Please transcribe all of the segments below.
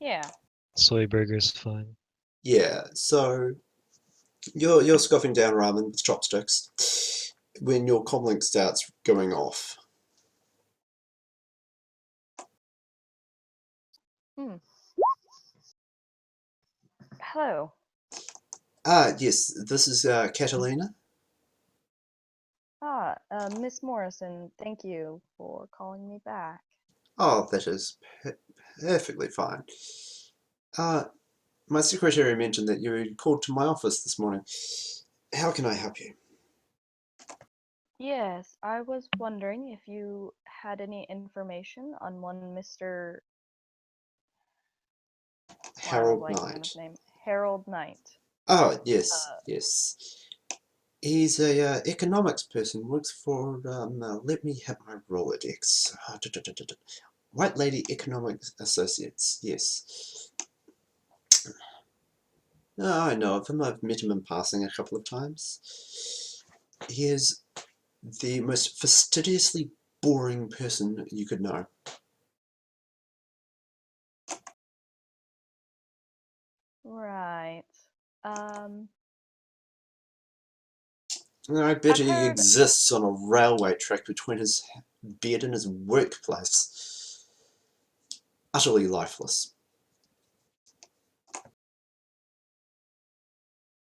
Yeah. Soy burger's fine. Yeah, so you're scoffing down ramen with chopsticks when your comlink starts going off. Hmm. Hello. Yes, this is Catalina. Miss Morrison, thank you for calling me back. Oh, that is perfectly fine. Uh, my secretary mentioned that you called to my office this morning. How can I help you? Yes, I was wondering if you had any information on one Mr. Why am I Harold blanking on Knight. his name? Harold Knight. Oh, yes, Uh, yes. He's a economics person, works for, let me hit my Rolodex. White Lady Economics Associates, yes. I know of him, I've met him in passing a couple of times. He is the most fastidiously boring person you could know. right. Um, I bet I've he heard. exists on a railway track between his bed and his workplace. Utterly lifeless.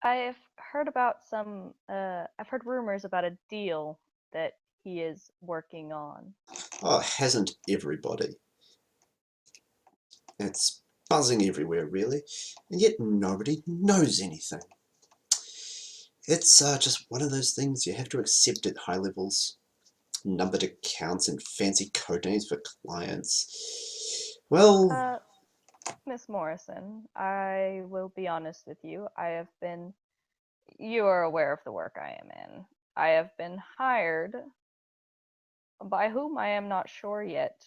I've heard about some. I've heard rumors about a deal that he is working on. Oh, hasn't everybody? It's buzzing everywhere, really, and yet nobody knows anything. It's just one of those things you have to accept at high levels. Numbered accounts and fancy code names for clients. Well, Uh, Miss Morrison, I will be honest with you. You are aware of the work I am in. I have been hired, by whom I am not sure yet,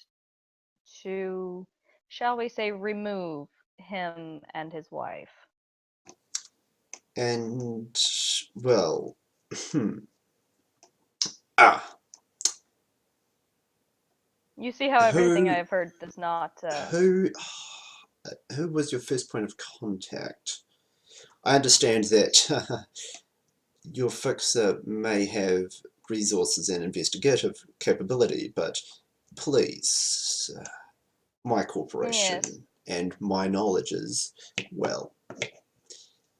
to, shall we say, remove him and his wife. and, well, ah, You see how everything I who, have heard does not, who, who was your first point of contact? I understand that your fixer may have resources and investigative capability, but please, my yes. corporation and my knowledge is, well,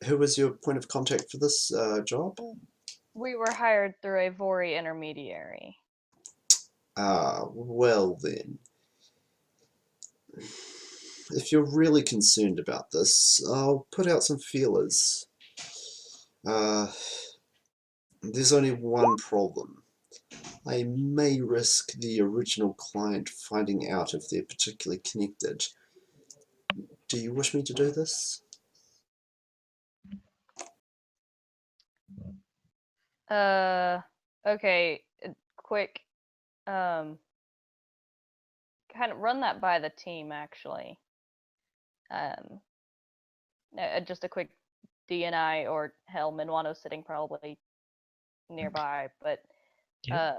who was your point of contact for this job? We were hired through a Vori intermediary. Well then, if you're really concerned about this, I'll put out some feelers. Uh, there's only one problem. I may risk the original client finding out if they're particularly connected. Do you wish me to do this? Uh, okay, quick, um, kind of run that by the team, actually. Um, just a quick DNI, or hell, Minuano's sitting probably nearby, but Yeah.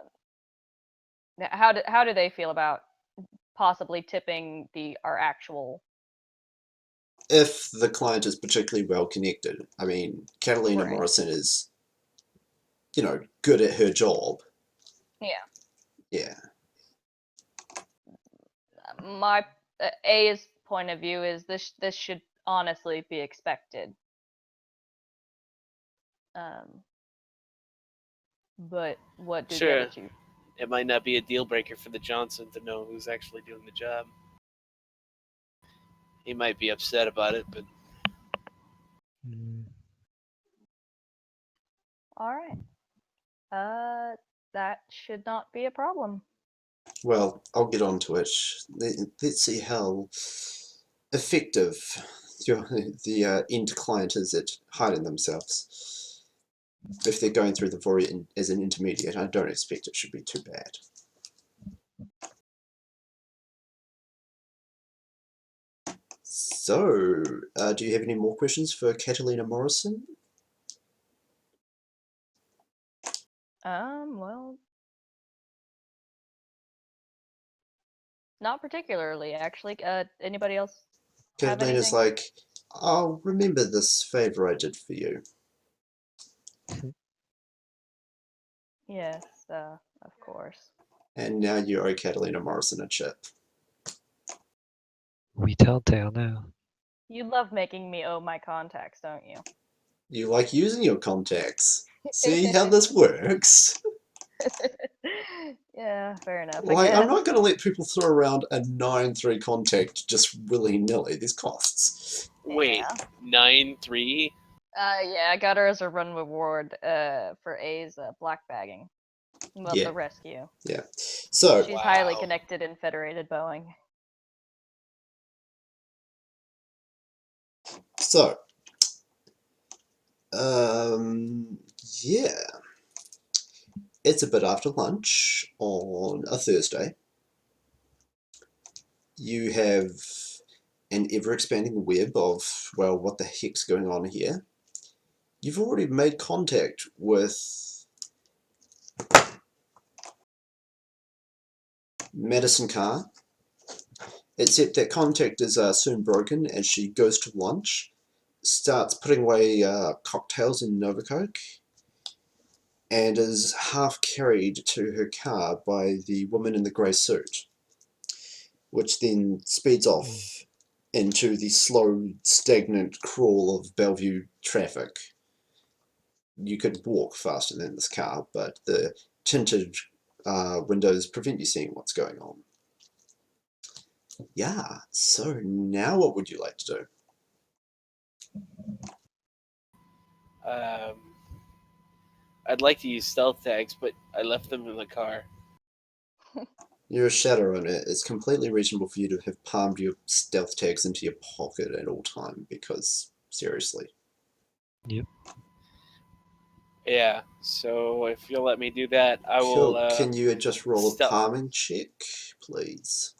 uh, how do they feel about possibly tipping our actual? If the client is particularly well connected. I mean, Catalina Right. Morrison is, good at her job. Yeah. Yeah. My A's point of view is this should honestly be expected. Um, but what do the other Sure, two? it might not be a deal breaker for the Johnson to know who's actually doing the job. He might be upset about it, but Mm. All right. That should not be a problem. Well, I'll get on to it. Let's see how effective the end client is at hiding themselves. If they're going through the Vori as an intermediate, I don't expect it should be too bad. So, do you have any more questions for Catalina Morrison? Well, not particularly, actually. Anybody else Have Catalina's anything? like, I'll remember this favor I did for you. Yes, of course. And now you owe Catalina Morrison a chip. We telltale now. You love making me owe my contacts, don't you? You like using your contacts. See how this works? Yeah, fair enough. I Like, I'm guess. not going to let people throw around a 9-3 contact just willy-nilly. There's costs. Wait, Yeah. 9-3? Yeah, I got her as a run reward for A's black bagging. Well, Yeah. the rescue. Yeah. So, She's highly Wow. connected in Federated Boeing. so, yeah. It's a bit after lunch on a Thursday. You have an ever-expanding web of, well, what the heck's going on here? You've already made contact with Madison Carr, except that contact is soon broken as she goes to lunch, starts putting away cocktails in Novacoke, and is half carried to her car by the woman in the grey suit, which then speeds off into the slow, stagnant crawl of Bellevue traffic. You could walk faster than this car, but the tinted windows prevent you seeing what's going on. Yeah, so now what would you like to do? I'd like to use stealth tags, but I left them in the car. You're a Shadowrunner. It's completely reasonable for you to have palmed your stealth tags into your pocket at all time, because, seriously. Yeah, so if you'll let me do that, I Cool. will. Can you just roll a stealth. palming check, please?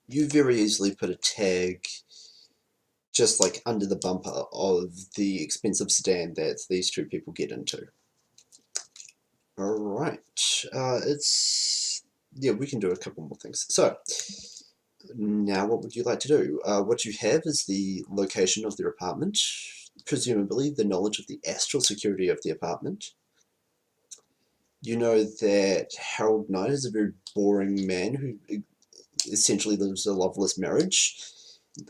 You very easily put a tag just like under the bumper of the expensive sedan that these two people get into. Alright, yeah, we can do a couple more things. So, now what would you like to do? What you have is the location of their apartment, presumably the knowledge of the astral security of the apartment. You know that Harold Knight is a very boring man who essentially lives a loveless marriage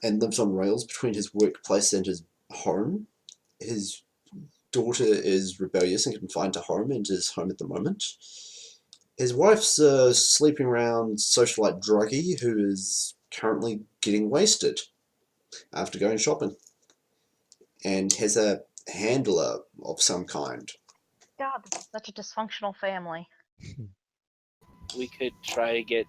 and lives on rails between his workplace and his home. His daughter is rebellious and confined to home and is home at the moment. His wife's a sleeping around socialite druggie who is currently getting wasted after going shopping and has a handler of some kind. God, this is such a dysfunctional family. We could try to get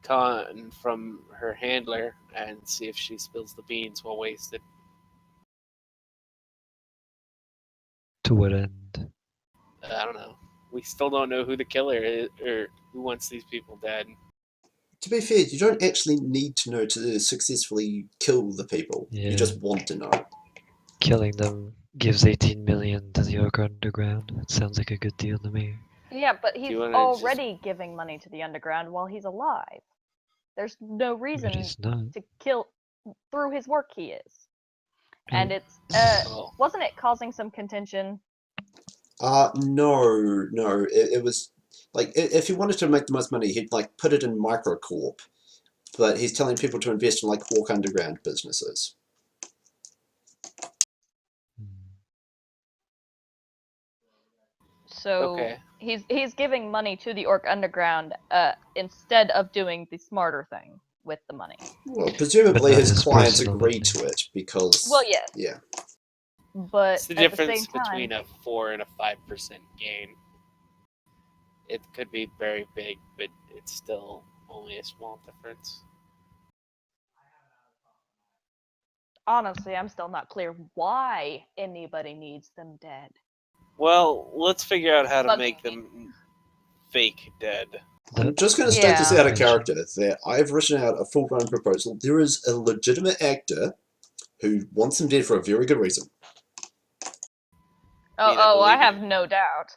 con from her handler and see if she spills the beans while wasted. To what end? I don't know. We still don't know who the killer is or who wants these people dead. To be fair, you don't actually need to know to successfully kill the people. You Yeah. just want to know. Killing them gives 18 million to the Orc Underground. It sounds like a good deal to me. Yeah, but he's you wanna already giving money to the underground while he's alive. There's no But reason he's not. to kill through his work he is. Oh. And it's Well, wasn't it causing some contention? No. It was like if he wanted to make the most money, he'd like put it in microcorp, but he's telling people to invest in like Orc Underground businesses. So okay. he's giving money to the Orc Underground instead of doing the smarter thing with the money. Well, presumably not his his clients personal agree money. to it because. Well, yes. Yeah. But It's the at the same difference time, between a 4 and a 5% gain. It could be very big, but it's still only a small difference. Honestly, I'm still not clear why anybody needs them dead. Well, let's figure out how to But- make them fake dead. I'm The- just going to state this Yeah. out of character, that I've written out a full-blown proposal. There is a legitimate actor who wants them dead for a very good reason. Oh, mean, I I believe have you. no doubt.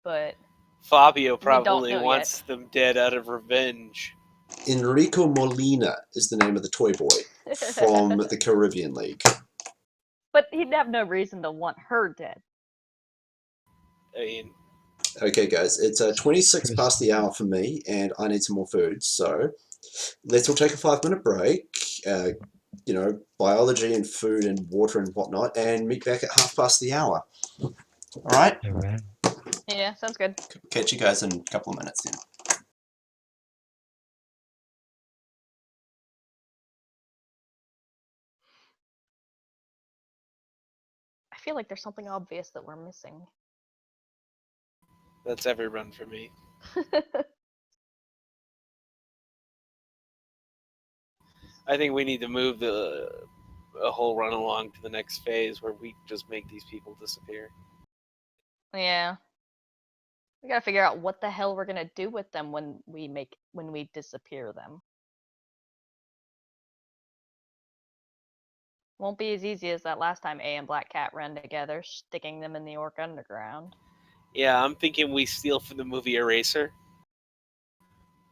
But Fabio don't probably know wants them dead out of revenge. Enrico Molina is the name of the toy boy from the Caribbean League. But he'd have no reason to want her dead. I mean, Okay, guys, it's 26 past the hour for me, and I need some more food, so let's all take a 5-minute break. You know, biology and food and water and whatnot, and meet back at 1/2 past the hour. All right? Alright. Yeah, sounds good. Catch you guys in a couple of minutes then. I feel like there's something obvious that we're missing. that's every run for me. I think we need to move the a whole run along to the next phase where we just make these people disappear. Yeah. We gotta figure out what the hell we're gonna do with them when we disappear them. Won't be as easy as that last time A and Black Cat ran together, sticking them in the Orc Underground. Yeah, I'm thinking we steal from the movie Eraser.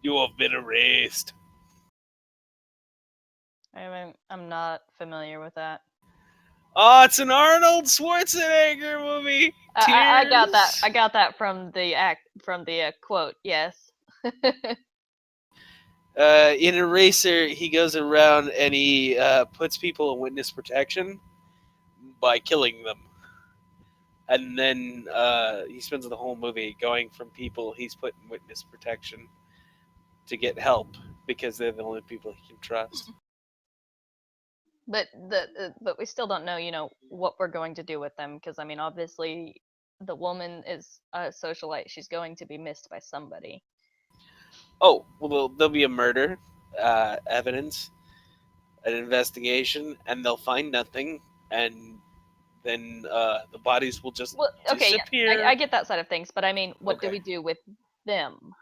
You have been erased. I'm not familiar with that. Oh, it's an Arnold Schwarzenegger movie. I got that. Tears. I got that from the quote. Yes. In Eraser, he goes around and he puts people in witness protection by killing them. And then he spends the whole movie going from people he's put in witness protection to get help because they're the only people he can trust. But we still don't know, what we're going to do with them, because I mean, obviously, the woman is a socialite. She's going to be missed by somebody. Oh, well, there'll be a murder, evidence, an investigation, and they'll find nothing, and then the bodies will just Well, okay, yeah, disappear. I get that side of things, but I mean, what do Okay. we do with them?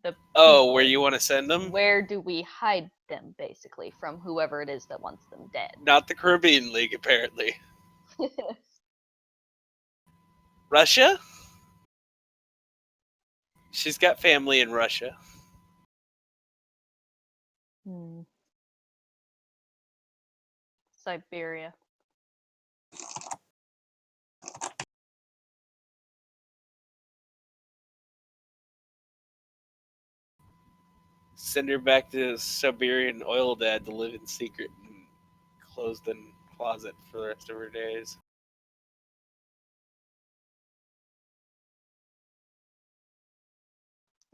The Oh, where people. you want to send them? Where do we hide them, basically, from whoever it is that wants them dead? Not the Caribbean League, apparently. Russia? She's got family in Russia. Siberia. Send her back to Siberian oil dad to live in secret and closed in closet for the rest of her days.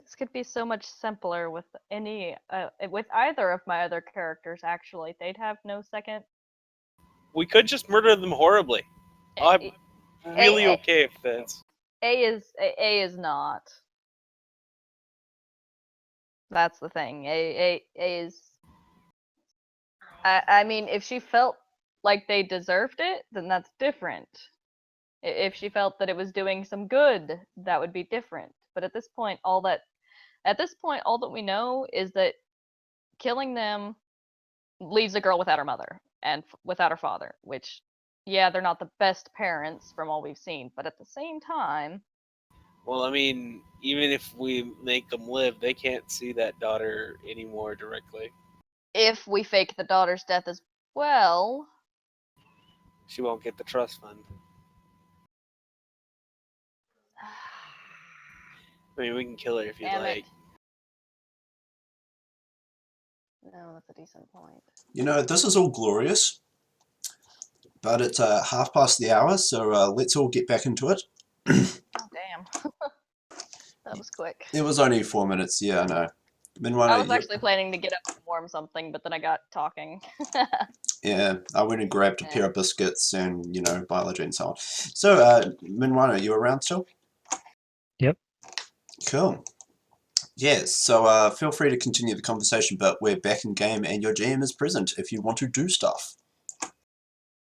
This could be so much simpler with with either of my other characters. Actually, they'd have no second. We could just murder them horribly. I'm really A- okay if that's. A is not. That's the thing. A is. I mean, if she felt like they deserved it, then that's different. If she felt that it was doing some good, that would be different. But at this point, all that we know is that killing them leaves a girl without her mother and without her father, which, yeah, they're not the best parents from all we've seen, but at the same time, Well, I mean, even if we make them live, they can't see that daughter anymore directly. if we fake the daughter's death as well, She won't get the trust fund. I mean, we can kill her if you damn like. it. No, that's a decent point. You know, this is all glorious, but it's 1/2 past the hour, so let's all get back into it. Oh, damn. That was quick. It was only 4 minutes, yeah, I know. I Minwana, was actually planning to get up and warm something, but then I got talking. yeah, I went and grabbed a pair of biscuits and, you know, biology and so on. So, Minwana, you around still? Yep. Cool. Yes, so feel free to continue the conversation, but we're back in game and your GM is present if you want to do stuff.